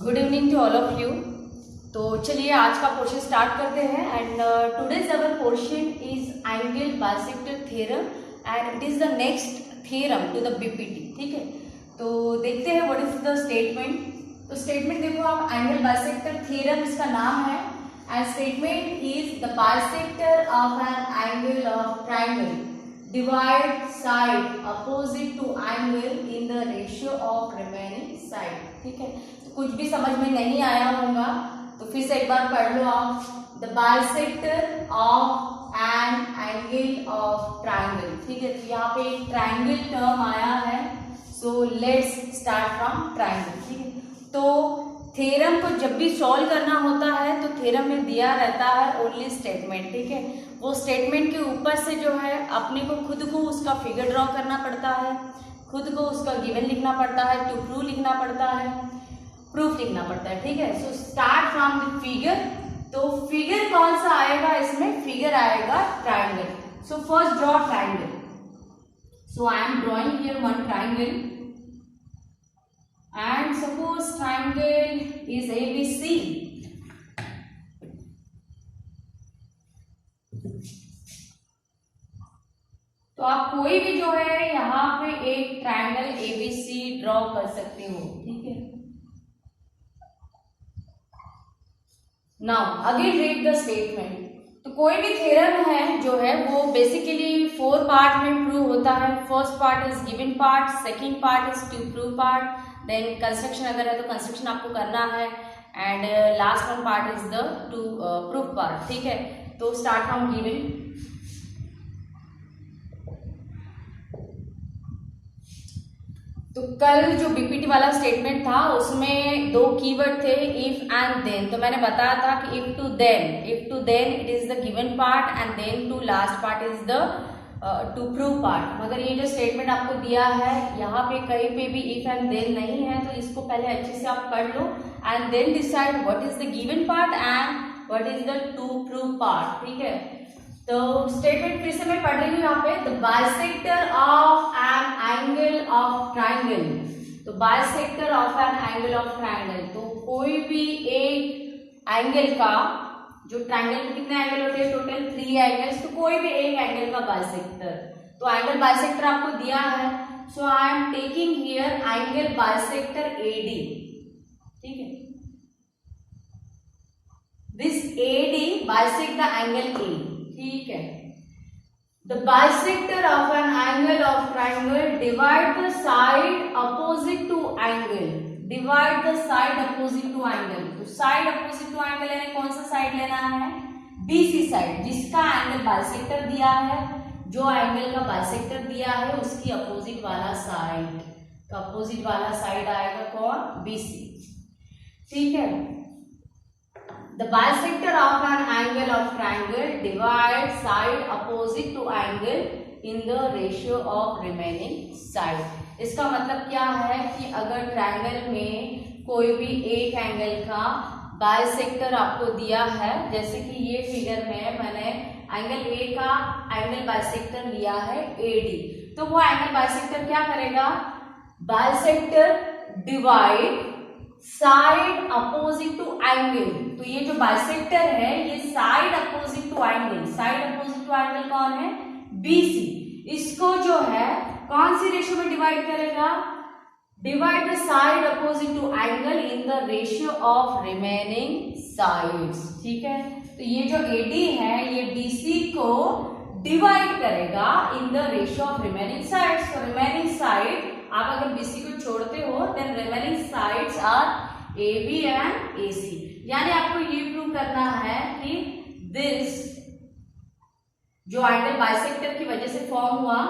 Good evening to all of you. तो चलिए आज का पोर्शन स्टार्ट करते हैं and today's our portion is angle bisector theorem and it is the next theorem to the BPT. ठीक है, तो देखते हैं व्हाट इज द स्टेटमेंट। तो स्टेटमेंट देखो आप, एंगल बाइसेक्टर थ्योरम इसका नाम है and statement is the bisector of an angle of triangle divide side opposite to angle in the ratio of remaining side. ठीक है, तो कुछ भी समझ में नहीं आया होगा तो फिर से एक बार पढ़ लो आप। The bisector of an angle of triangle. ठीक है, तो यहाँ पे एक ट्रायंगल टर्म आया है, so let's start from triangle. ठीक है, तो थ्योरम को जब भी सॉल्व करना होता है तो थ्योरम में दिया रहता है ओनली स्टेटमेंट। ठीक है, वो स्टेटमेंट के ऊपर से जो है अपने को खुद को उसका फिगर ड्रॉ करना पड़ता है, खुद को उसका गिवन लिखना पड़ता है, टू प्रूव लिखना पड़ता है, प्रूफ लिखना पड़ता है। ठीक है, so start from the figure. तो फिगर कौन सा आएगा इसमें? फिगर आएगा triangle. So first draw triangle. So I am drawing here one triangle and suppose triangle is ABC. तो आप कोई भी जो है यहाँ पे एक ट्रायंगल ABC ड्रॉ कर सकते हो। ठीक है, now again read the statement. तो कोई भी थ्योरम है जो है वो बेसिकली 4 पार्ट में प्रूव होता है। First part is given part, second part is to prove part, then construction अगर है तो कंस्ट्रक्शन आपको करना है and last one part is the to proof part. ठीक है, तो स्टार्ट फ्रॉम गिवन। तो कल जो बीपीटी वाला स्टेटमेंट था उसमें 2 कीवर्ड थे, इफ एंड देन। तो मैंने बताया था कि if to then it is the given part and then to last part is the to prove part. मगर ये जो स्टेटमेंट आपको दिया है यहाँ पे कहीं पे भी इफ एंड देन नहीं है, तो इसको पहले अच्छे से आप पढ़ लो and then decide what is the given part and what is the to prove part. ठीक है, तो स्टेटमेंट फिर से मैं पढ़ रही हूँ यहाँ पे। The bisector of an angle of triangle. तो bisector of an angle of triangle, तो कोई भी एक एंगल का, जो ट्रायंगल में कितने एंगल होते हैं? Total 3 angles. तो कोई भी एक एंगल का बाइसेक्टर, तो एंगल बाइसेक्टर आपको दिया है। So I am taking here angle bisector AD। ठीक है, this AD bisect the angle A। ठीक है, the bisector of an angle of triangle divide the side opposite to angle, divide the side opposite to angle. तो side opposite to angle यानी कौन सा side लेना है? BC साइड, जिसका angle bisector दिया है, जो एंगल का बाइसेक्टर दिया है उसकी अपोजिट वाला साइड। तो अपोजिट वाला साइड आएगा कौन? BC। ठीक है, the bisector of an angle of triangle divides side opposite to angle in the ratio of remaining side। इसका मतलब क्या है कि अगर ट्रायंगल में कोई भी एक एंगल का बाइसेक्टर आपको दिया है, जैसे कि ये फिगर में मैंने एंगल A का एंगल बाइसेक्टर लिया है AD, तो वो एंगल बाइसेक्टर क्या करेगा? Bisector divide side opposite to angle. तो ये जो बाइसेक्टर है ये side opposite to angle, side opposite to angle कौन है? BC। इसको जो है कौन सी रेशियो में डिवाइड करेगा? Divide the side opposite to angle in the ratio of remaining sides. ठीक है, तो ये जो AD है ये BC को डिवाइड करेगा in the ratio of remaining sides. तो रिमेनिंग साइड आप अगर BC को छोड़ते हो then remaining sides are AB and AC। यानी आपको ये प्रूव करना है कि दिस जो एंगल बाइसेक्टर की वजह से फॉर्म हुआ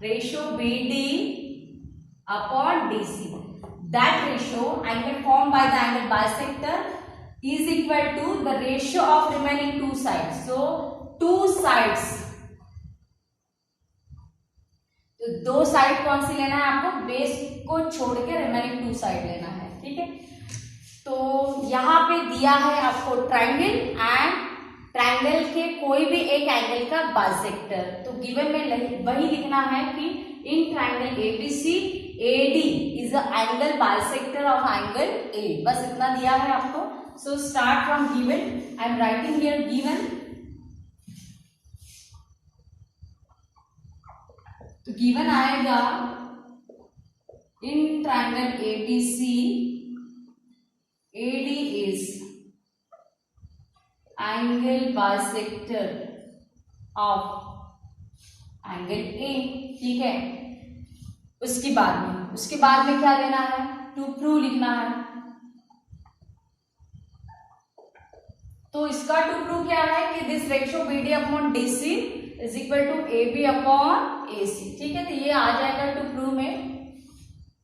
ratio BD upon DC, that ratio angle form by the angle bisector is equal to the ratio of remaining 2 sides. So 2 sides, तो 2 साइड कौन सी लेना है आपको? बेस को छोड़ के रिमेनिंग 2 साइड लेना है। ठीक है, तो यहाँ पे दिया है आपको ट्रायंगल एंड ट्रायंगल के कोई भी एक एंगल का बाइसेक्टर। तो गिवन में वही लिखना है कि in triangle ABC AD is a angle bisector of angle A. बस इतना दिया है आपको। So start from given, I am writing here given. तो गिवन आएगा in triangle ABC AD is angle bisector of angle A। ठीक है, उसके बाद में क्या लेना है, टू प्रूव लिखना है। तो इसका टू प्रूव क्या है कि this ratio BD upon DC is equal to AB upon AC। ठीक है, तो ये आ जाएगा टू प्रूव में,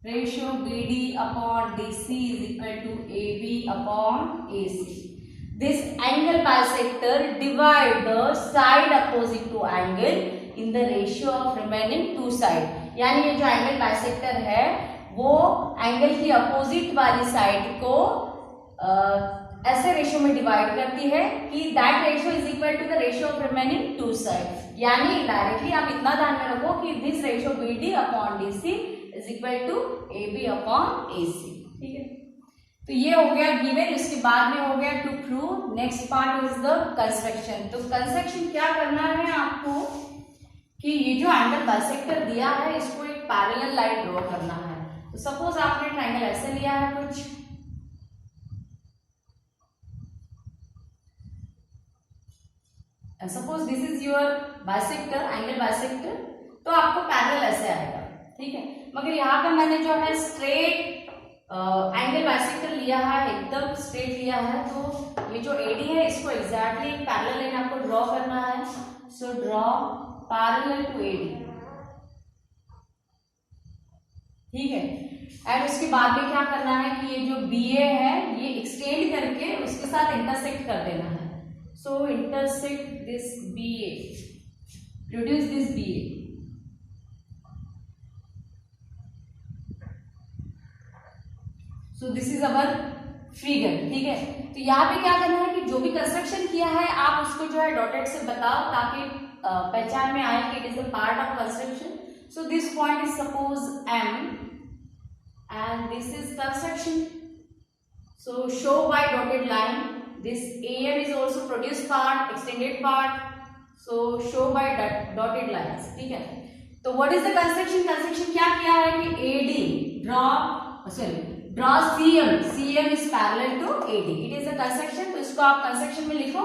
ratio BD upon DC is equal to AB upon AC. This angle bisector divide the side opposite to angle in the ratio of remaining two side। यानी ये जो एंगल बाइसेक्टर है वो एंगल की opposite वाली side को ऐसे ratio में डिवाइड करती है कि that ratio is equal to the ratio of remaining two side. यानी डायरेक्टली आप इतना ध्यान में रखो कि this ratio BD upon DC is equal to AB upon AC। ठीक है, तो ये हो गया गिवन। इसके बाद में हो गया to prove. Next part is the construction. तो कंस्ट्रक्शन क्या करना है आपको कि ये जो एंगल बाइसेक्टर दिया है इसको एक पैरेलल लाइन ड्रॉ करना है। तो सपोज आपने ट्रायंगल ऐसे लिया है कुछ, suppose this is your bisector, angle bisector, तो आपको पैरेलल ऐसे आएगा। ठीक है, मगर यहाँ पे मैंने जो है स्ट्रेट एंगल बाइसेक्टर लिया है, एकदम स्ट्रेट लिया है। तो ये जो AD है इसको एग्जैक्टली एक पैरेलल लाइन आपको ड्रॉ करना है। So draw parallel to AD। ठीक है, एंड उसके बाद में क्या करना है कि ये जो BA है ये एक्सटेंड करके उसके साथ इंटरसेक्ट कर देना है। So intersect this BA, produce this BA। So this is our figure. ठीक है, तो यहाँ पे क्या करना है कि जो भी कंस्ट्रक्शन किया है आप उसको जो है डॉटेड से बताओ ताकि पहचान में आए कि it is a part of construction. So this point is suppose M and this is construction. So show by dotted line this AM is also produce part, extended part. So show by dotted lines. ठीक है, तो what is the construction? Construction क्या किया है कि AD draw CM is parallel to AD. It is a construction, तो इसको आप कंस्ट्रक्शन में लिखो।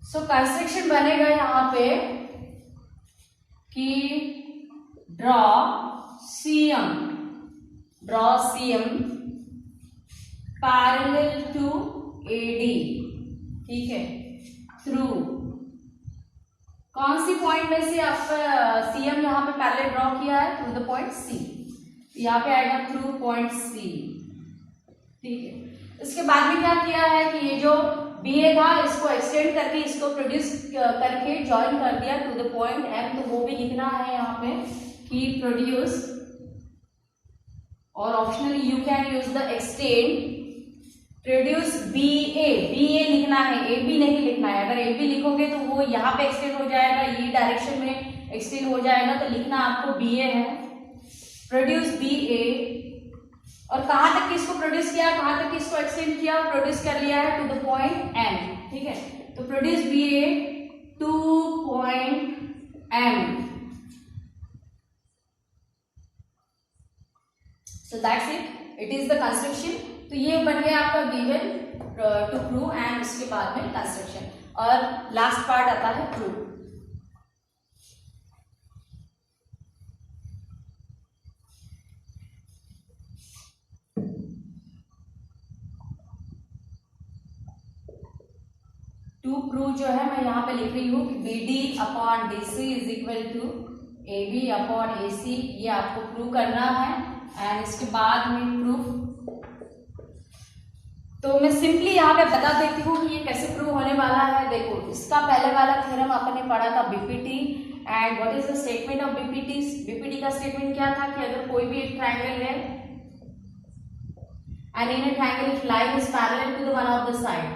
सो कंस्ट्रक्शन बनेगा यहाँ पे कि draw CM parallel to AD। ठीक है, थ्रू कौन सी पॉइंट में से आपका CM यहाँ पे पैरेलल ड्रॉ किया है? Through the point C। यहाँ पे आएगा थ्रू पॉइंट C। ठीक है, इसके बाद में क्या किया है कि ये जो BA था इसको एक्सटेंड करके इसको प्रोड्यूस करके ज्वाइन कर दिया टू द पॉइंट M। तो वो भी लिखना है यहाँ पे कि प्रोड्यूस, और optionally you can use the extend produce BA लिखना है, AB नहीं लिखना है। अगर AB लिखोगे तो वो यहाँ पे एक्सटेंड हो जाएगा, ये डायरेक्शन में एक्सटेंड हो जाएगा, तो लिखना आपको BA है। प्रोड्यूस BA, और कहाँ तक इसको प्रोड्यूस किया, कहाँ तक इसको एक्सटेंड किया, प्रोड्यूस कर लिया है टू द पॉइंट M। ठीक है, तो produce BA two point M। So that's it is the construction. तो ये बन गया आपका गिवन टू प्रूव, एंड उसके बाद में कंस्ट्रक्शन, और लास्ट पार्ट आता है प्रूव। टू प्रूव जो है मैं यहाँ पे लिख रही हूँ कि BD upon DC is equal to AB upon AC। ये आपको प्रूव करना है, एंड इसके बाद में प्रूफ। तो मैं सिंपली यहाँ पे बता देती हूँ कि ये कैसे प्रूव होने वाला है। देखो, इसका पहले वाला थ्योरम अपन ने पढ़ा था BPT, and what is the statement of BPT का स्टेटमेंट क्या था कि अगर कोई भी एक ट्रायंगल है and in a triangle if line is parallel to the one of the side,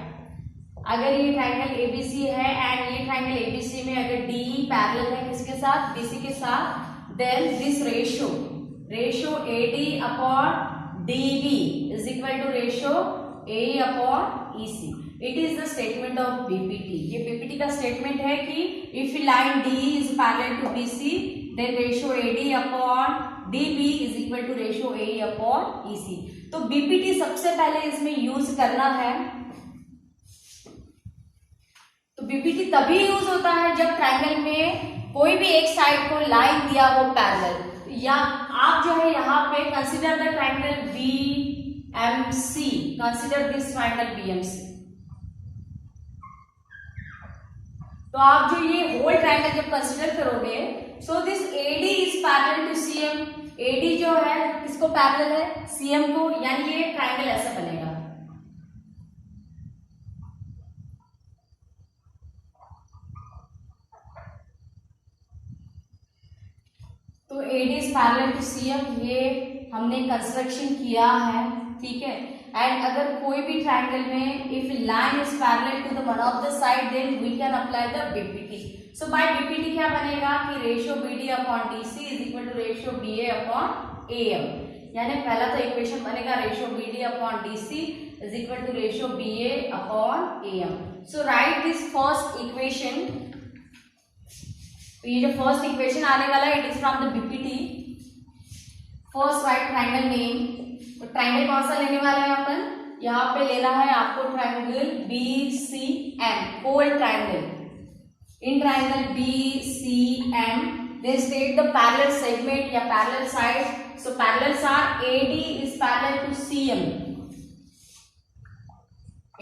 अगर ये ट्राइंगल एबीसी है एंड ये ट्राइंगल एबीसी में अगर डी पैरेलल है किसके साथ, बीसी के साथ, then this ratio AD upon DB is equal to ratio A upon EC. It is the statement of BPT. ये बीपीटी का स्टेटमेंट है कि if line D is parallel to BC then ratio AD upon DB is equal to ratio A upon EC. तो BPT सबसे पहले इसमें use करना है. तो बीपीटी तभी यूज होता है जब ट्रायंगल में कोई भी एक साइड को लाइन दिया हो पैरेलल. या आप जो है यहाँ पे consider the triangle BMC, consider this triangle BMC. तो आप जो ये होल ट्रायंगल जब कंसीडर करोगे, so this AD is parallel to CM. AD जो है किसको पैरेलल है, सीएम को, यानी ये ट्रायंगल ऐसा बनेगा. तो AD is parallel to CM, ये हमने कंस्ट्रक्शन किया है, ठीक है. एंड अगर कोई भी ट्रायंगल में if line is parallel to the one of the side then we can apply the BPT. So by BPT क्या बनेगा कि ratio BD upon DC is equal to ratio BA upon AM. यानी पहला तो equation बनेगा ratio BD upon DC is equal to ratio BA upon AM. So right this first equation. तो ये जो फर्स्ट इक्वेशन आने वाला है it is from the BPT. First right triangle name. तो ट्रायंगल कौन सा लेने वाला है अपन, यहाँ पे लेना है आपको triangle BCM, whole triangle. In triangle BCM they state the parallel segment या parallel side. So parallels are AD is parallel to CM,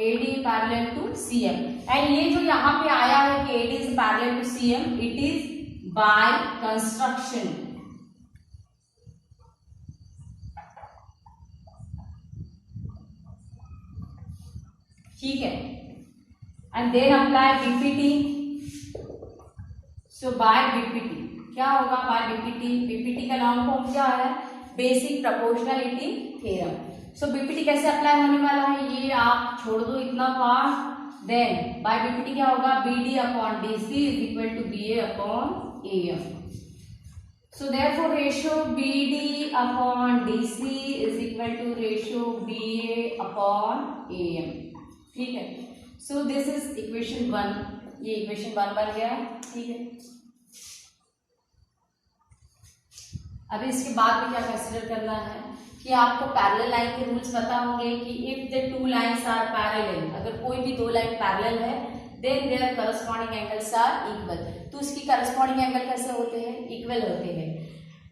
AD parallel to CM. And ये जो यहाँ पे आया है कि AD is parallel to CM, it is by construction. ठीक है. And then apply BPT. So by BPT क्या होगा, बाय बीपीटी, बीपीटी का लॉन्ग फॉर्म क्या है, बेसिक प्रोपोर्शनलिटी थ्योरम. सो बीपीटी कैसे अप्लाई होने वाला है ये आप छोड़ दो इतना पार्ट. देन बाय बीपीटी क्या होगा, BD upon DC is equal to BA upon AM. So therefore ratio BD upon DC is equal to ratio BA upon AM. ठीक है. So this is equation 1. ये इक्वेशन 1 बन गया है, ठीक है. अभी इसके बाद में क्या कंसीडर करना है कि आपको पैरेलल लाइन के रूल्स पता होंगे कि if the two lines are parallel, अगर कोई भी दो लाइन पैरेलल है then their corresponding angles are equal. तो उसकी करस्पॉन्डिंग एंगल कैसे होते हैं, इक्वल होते हैं.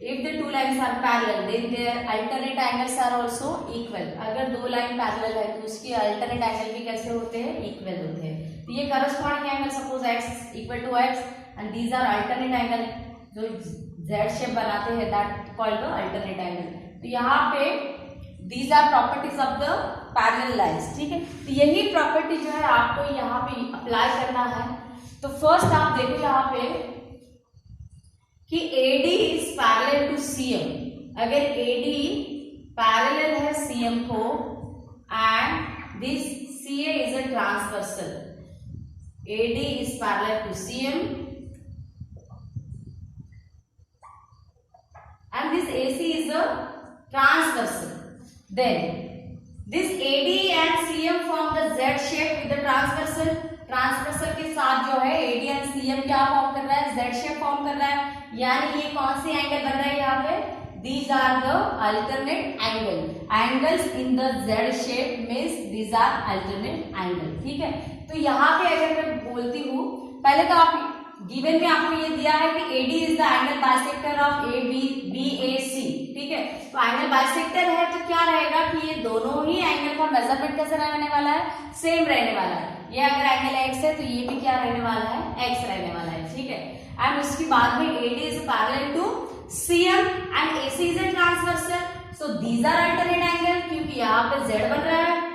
If the two lines are parallel then their alternate angles are also equal. अगर दो लाइन पैरेलल है तो उसके अल्टरनेट एंगल भी कैसे होते हैं, इक्वल होते हैं. तो ये corresponding angle suppose x equal to x and these are alternate angle जो जेड शेप बनाते हैं, that called the alternate angle. तो यहाँ पे these are properties of the parallel lines. ठीक है. तो यही प्रॉपर्टी जो है आपको यहाँ पे अप्लाई करना है. तो फर्स्ट आप देखो यहाँ पे कि AD is parallel to CM. अगर AD पैरेलल है CM को and this CA is a transversal. AD is parallel to CM and this AC is a transversal. Then this AD and CM form the Z shape with the transversal. Transversal के साथ जो है AD and CM क्या form कर रहा है, Z shape form कर रहा है. यानी ये कौन सी एंगल बन रहा है यहाँ पे, these are the alternate angle. Angles in the Z shape means these are alternate angle. ठीक है. तो यहाँ पे अगर मैं बोलती हूँ, पहले तो आप गिवन में आपको ये दिया है कि AD is the angle bisector of BAC. ठीक है. तो एंगल बाइसेक्टर है तो क्या रहेगा कि ये दोनों ही एंगल का मेजरमेंट कैसे रहने वाला है, सेम रहने वाला है. ये अगर एंगल x है तो ये भी क्या रहने वाला है, x रहने वाला है. ठीक है. एंड उसके बाद में AD is parallel to CM and AC is a transversal. So these are alternate angle क्योंकि यहाँ पे Z बन रहा है.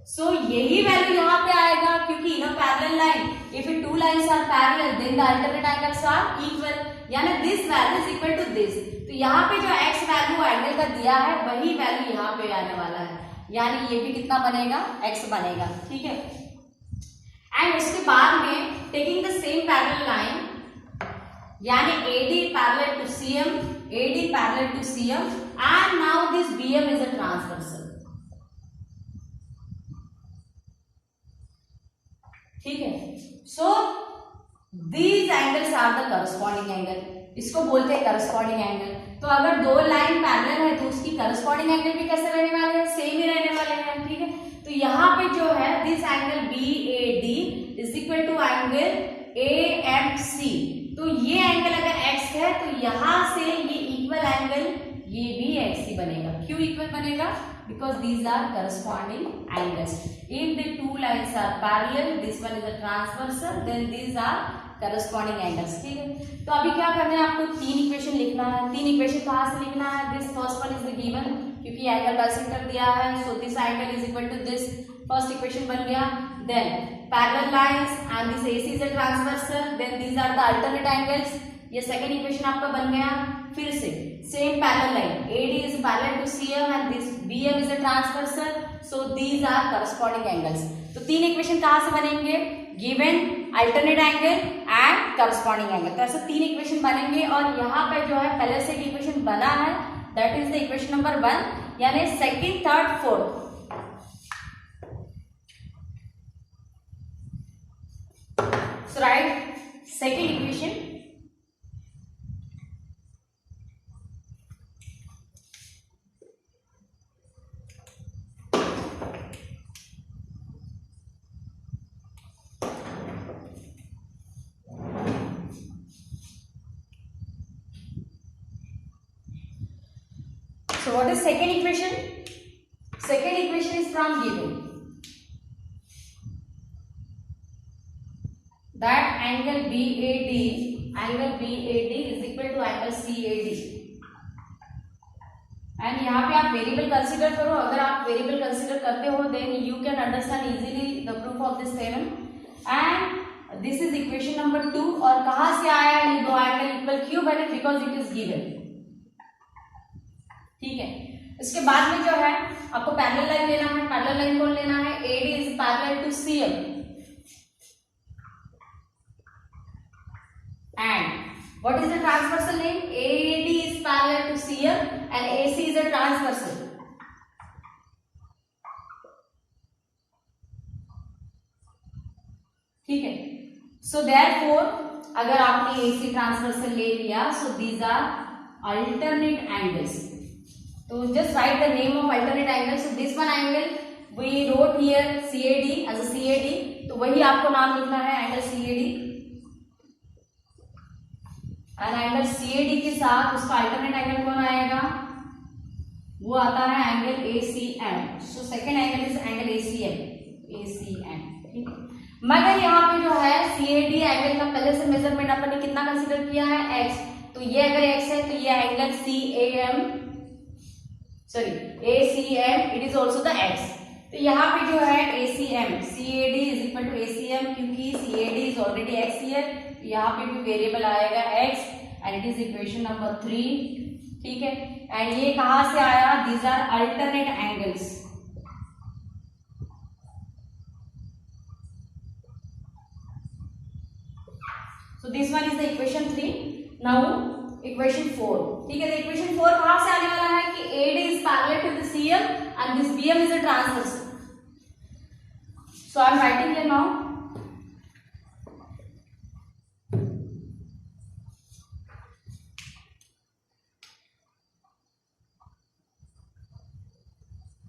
सो यही वैल्यू यहाँ पे आएगा क्योंकि in a parallel line if two lines are parallel then the alternate angles are equal. यानी this value is equal to this. तो यहाँ पे जो x वैल्यू एंगल का दिया है वही वैल्यू यहाँ पे आने वाला है. यानी ये भी कितना बनेगा, x बनेगा. ठीक है. एंड उसके बाद में taking the same parallel line, यानी AD parallel to CM, AD parallel to CM, and now this BM is a transversal. ठीक है, so these angles are the corresponding angle, इसको बोलते हैं करस्पॉन्डिंग एंगल। तो अगर दो लाइन पैरेलल है तो उसकी करस्पॉन्डिंग एंगल भी कैसे रहने वाले हैं, सेम ही रहने वाले हैं। ठीक है, तो यहाँ पे जो है this angle BAD is equal to angle AMC। तो ये एंगल अगर x है तो यहाँ से ये इक्वल एंगल ये भी x ही बनेगा। क्यों इक्वल बनेगा? Because these are corresponding angles. If the two lines are parallel, this one is a transversal, then these are corresponding angles. ठीक है, तो अभी क्या करना है, आपको तीन इक्वेशन लिखना है। तीन इक्वेशन कहाँ से लिखना है? This first one is the given, क्योंकि एंगल बाइसेक्टर दिया है, so this angle is equal to this, first equation बन गया। Then parallel lines and this AC is a transversal, then these are the alternate angles, ये second equation आपका बन गया। फिर से same parallel line, AD is parallel to CM and this BM is a transversal, so these are corresponding angles. तो तीन equation कहाँ से बनेंगे? Given, alternate angle and corresponding angle. तो ऐसे तीन इक्वेशन बनेंगे और यहाँ पे जो है पहले से एक इक्वेशन बना है, that is the equation number 1, यानी second, third, fourth. So write second equation. So what is second equation? Second equation is from given that angle BAD is equal to angle CAD। And यहाँ पे आप variable consider करो। अगर आप variable consider करते हो then you can understand easily the proof of this theorem. And this is equation number 2। और कहाँ से आया ये दो एंगल इक्वल? क्यों बने? Because it is given. ठीक है, इसके बाद में जो है आपको पैरेलल लाइन लेना है। पैरेलल लाइन कौन लेना है? AD is parallel to CM and what is the transversal name? AD is parallel to CM and AC is a transversal। ठीक है, so therefore अगर आपने AC ट्रांसवर्सल ले लिया, so these are alternate angles। तो just write the name of alternate angles। So this one angle we wrote here CAD as a CAD, तो वही आपको नाम लिखना है एंगल CAD। और एंगल CAD के साथ उसका अल्टरनेट एंगल कौन आएगा? वो आता है angle ACM। So second angle is angle ACM। ठीक है, मगर यहाँ पे जो है CAD एंगल का पहले से मेजरमेंट अपन ने कितना कंसीडर किया है? x। तो ये अगर x है तो ये angle ACM it is also the x। तो यहाँ पे जो है ACM, CAD is equal to ACM, क्योंकि CAD is already x here, यहाँ पे भी वेरिएबल आएगा x and it is equation number 3। ठीक है, एंड ये कहाँ से आया? These are alternate angles. So this one is the equation 3। Now equation 4। ठीक है, तो इक्वेशन 4 कहाँ से आने वाला है कि AD is parallel to the CM and this BM is a transversal. So I am writing here now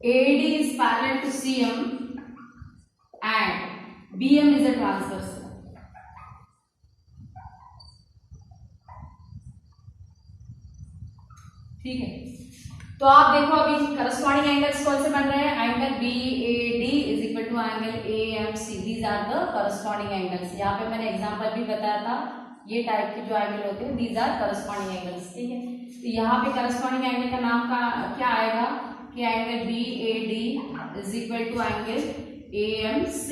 AD is parallel to CM and BM is a transversal। ठीक है, तो आप देखो अभी करस्पॉन्डिंग एंगल्स कौन से बन रहे हैं? Angle BAD is equal to angle AMC। These are the corresponding angles. यहाँ पे मैंने एग्जांपल भी बताया था, ये टाइप के जो एंगल होते हैं दीज आर करस्पॉन्डिंग एंगल्स। ठीक है, तो यहाँ पे करस्पॉन्डिंग एंगल का नाम का क्या आएगा कि angle BAD is equal to angle AMC।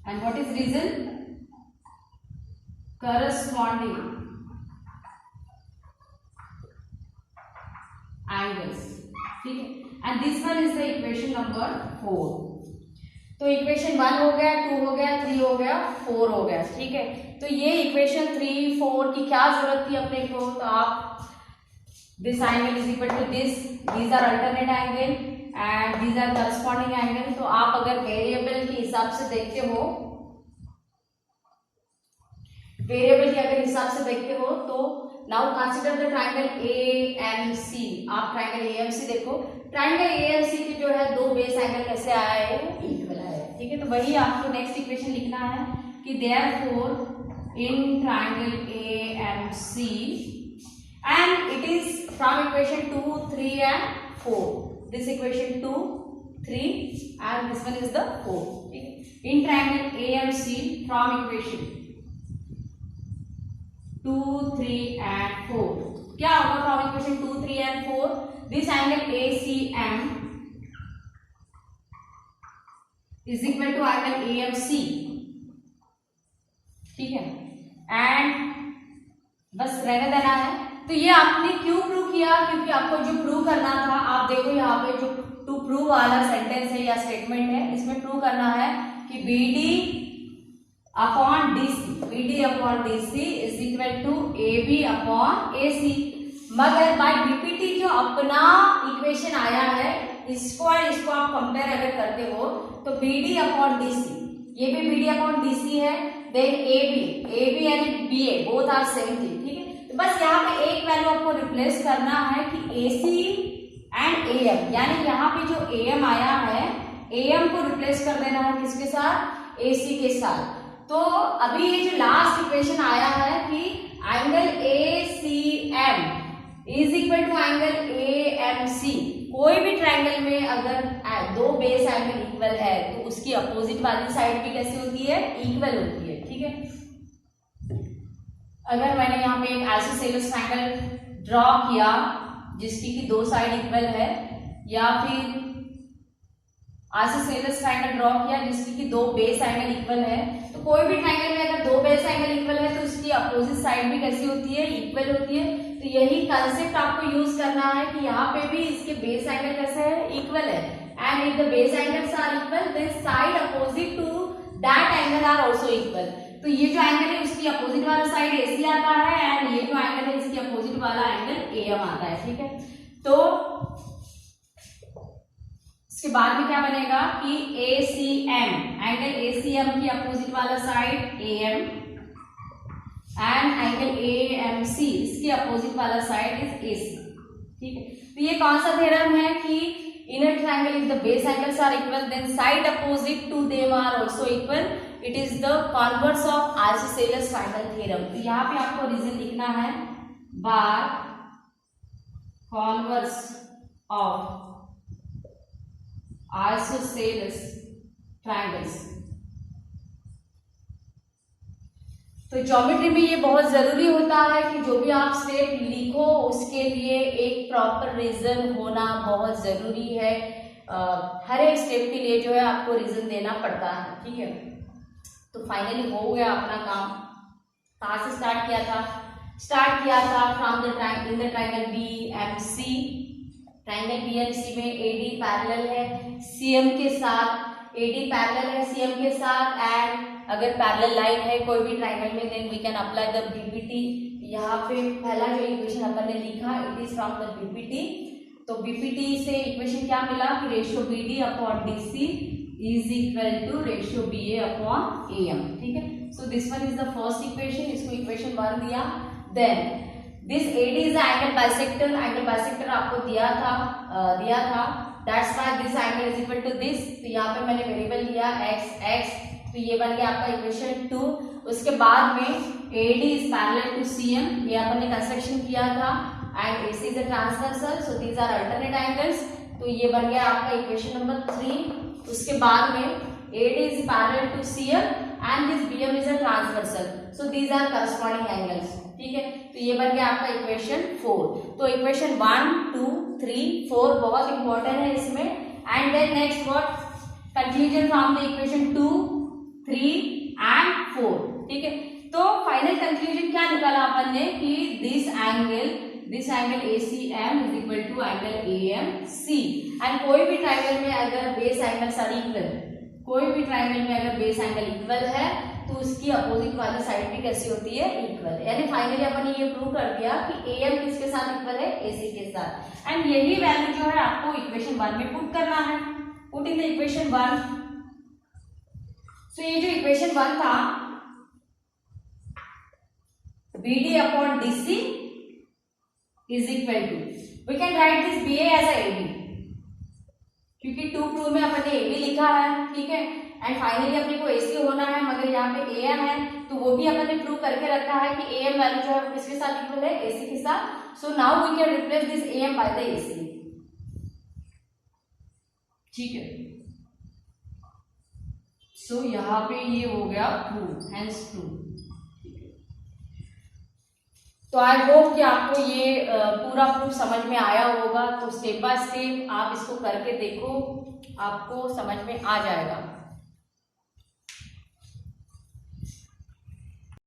And what is reason? corresponding angles। ठीक है, and this one is the equation number 4। तो इक्वेशन 1 हो गया, 2 हो गया, 3 हो गया, 4 हो गया, ठीक है। तो ये इक्वेशन 3, 4 की क्या जरूरत थी अपने को, तो आप this angle is equal to this, these are alternate angle and these are corresponding angle. तो आप अगर वेरिएबल के हिसाब से देखते हो, वेरिएबल के अगर हिसाब से देखते हो तो now consider the triangle AMC। आप ट्रायंगल AMC देखो, ट्रायंगल AMC के जो है दो बेस एंगल कैसे आया है, इक्वल आया है, ठीक है। तो वही आपको नेक्स्ट इक्वेशन लिखना है कि therefore in triangle AMC and it is from equation 2, 3 and 4, this equation 2, 3 and this one is the 4, ठीक है। In triangle AMC from equation 2, 3 and 4 क्या होगा from equation 2, 3 and 4, this angle ACM is equal to angle AMC, ठीक है। And बस रहने देना है। तो ये आपने क्यों प्रूव किया, क्योंकि आपको जो प्रूव करना था, आप देखो यहाँ पे जो टू प्रूव वाला सेंटेंस है या स्टेटमेंट है, इसमें प्रूव करना है कि BD upon DC is equal to AB upon AC। मगर बाय BPT जो अपना इक्वेशन आया है, इसको और इसको आप कंपेयर अगर करते हो तो BD अपॉन DC, ये भी BD अपॉन DC है, then AB and BA both are same thing, ठीक है। तो बस यहाँ पे एक वैल्यू आपको रिप्लेस करना है कि AC एंड AM, यानी यहाँ पे जो AM आया है, AM को रिप्लेस कर देना है किसके साथ, AC के साथ। तो अभी ये जो लास्ट इक्वेशन आया है कि angle ACM is equal to angle AMC, कोई भी ट्रायंगल में अगर दो बेस एंगल इक्वल है तो उसकी अपोजिट वाली साइड भी कैसी होती है, इक्वल होती है, ठीक है। अगर मैंने यहाँ पे एक आइसोसेलेस ट्रायंगल ड्रॉ किया जिसकी की दो साइड इक्वल है, या फिर आइसोसेलेस ट्रायंगल ड्रॉ किया जिसकी की दो बेस एंगल इक्वल है, तो कोई भी ट्रायंगल में अगर दो बेस एंगल इक्वल है तो उसकी अपोजिट साइड भी कैसी होती है, इक्वल होती है। तो यही कंसेप्ट आपको यूज करना है कि यहाँ पे भी इसके बेस एंगल कैसे है, इक्वल है, and if the base angles are equal then side opposite to that angle are also equal. तो ये जो एंगल है उसकी अपोजिट वाला साइड AC आता है एंड ये जो एंगल है इसकी अपोजिट वाला एंगल AM आता है, ठीक है। तो इसके बाद में क्या बनेगा कि ACM, एंगल ACM की अपोजिट वाला side AM and angle AMC इसकी अपोजिट वाला साइड इज AC, ठीक है। तो ये कौन सा थ्योरम है कि in a triangle if the base angles are equal then side opposite to them are also equal, it is the converse of isosceles triangle theorem. तो यहाँ पे आपको रीजन लिखना है, by converse of isosceles triangles. तो geometry में ये बहुत जरूरी होता है कि जो भी आप स्टेप लिखो उसके लिए एक प्रॉपर रीजन होना बहुत जरूरी है। हर एक स्टेप के लिए जो है आपको रीजन देना पड़ता है, ठीक है। तो फाइनली हो गया अपना काम। कहाँ से स्टार्ट किया था from the triangle BMC। Triangle BMC में AD पैरेलल है CM के साथ, AD पैरेलल है CM के साथ, एंड अगर पैरेलल लाइन है कोई भी ट्रायंगल में then we can apply the BPT। यहाँ पे पहला जो इक्वेशन अपन ने लिखा it is from the BPT। तो BPT से इक्वेशन क्या मिला कि ratio BD upon DC is equal to ratio BA upon AM, ठीक है। So this one is the first equation, इसको इक्वेशन 1 दिया। Then this AD is angle bisector, angle bisector आपको दिया था that's why this angle is equal to this. तो यहाँ पे मैंने वेरिएबल लिया x, तो ये बन गया आपका इक्वेशन 2। उसके बाद में AD is parallel to CM, ये अपन ने कंस्ट्रक्शन किया था, and AC is a transversal, so these are alternate angles. तो ये बन गया आपका इक्वेशन नंबर 3। उसके बाद में AD is parallel to CM and this BM is a transversal, so these are corresponding angles, ठीक है। तो ये बन गया आपका इक्वेशन 4। तो इक्वेशन 1, 2, 3, 4 बहुत इंपॉर्टेंट है इसमें। And then next what, conclusion from the equation 2, 3 and 4, ठीक है। तो फाइनल कंक्लूजन क्या निकाला अपन ने कि this angle ACM is equal to angle AMC and कोई भी ट्राइंगल में अगर बेस एंगल्स आर इक्वल, कोई भी ट्राइंगल में अगर बेस एंगल इक्वल है तो उसकी अपोजिट वाली साइड भी कैसी होती है, इक्वल। यानी फाइनली अपन ने ये प्रूव कर दिया कि AM किसके साथ इक्वल है, AC के साथ। एंड यही वैल्यू जो है आपको इक्वेशन 1 में पुट करना है, put in the equation 1। So ये जो इक्वेशन 1 था, BD upon DC is equal to, we can write this BA as a AB, क्योंकि 2 में अपन ने AB लिखा है, ठीक है। एंड फाइनली अपने को AC होना है, मगर यहाँ पे AM है तो वो भी अपन ने प्रूव करके रखा है कि AM वैल्यू जो है किसके साथ इक्वल है, AC के साथ। So now we can replace this AM by the AC, ठीक है। सो यहाँ पे ये हो गया प्रूव, हेंस प्रूव। तो आई होप कि आपको ये पूरा प्रूफ समझ में आया होगा। तो स्टेप बाय स्टेप आप इसको करके देखो, आपको समझ में आ जाएगा।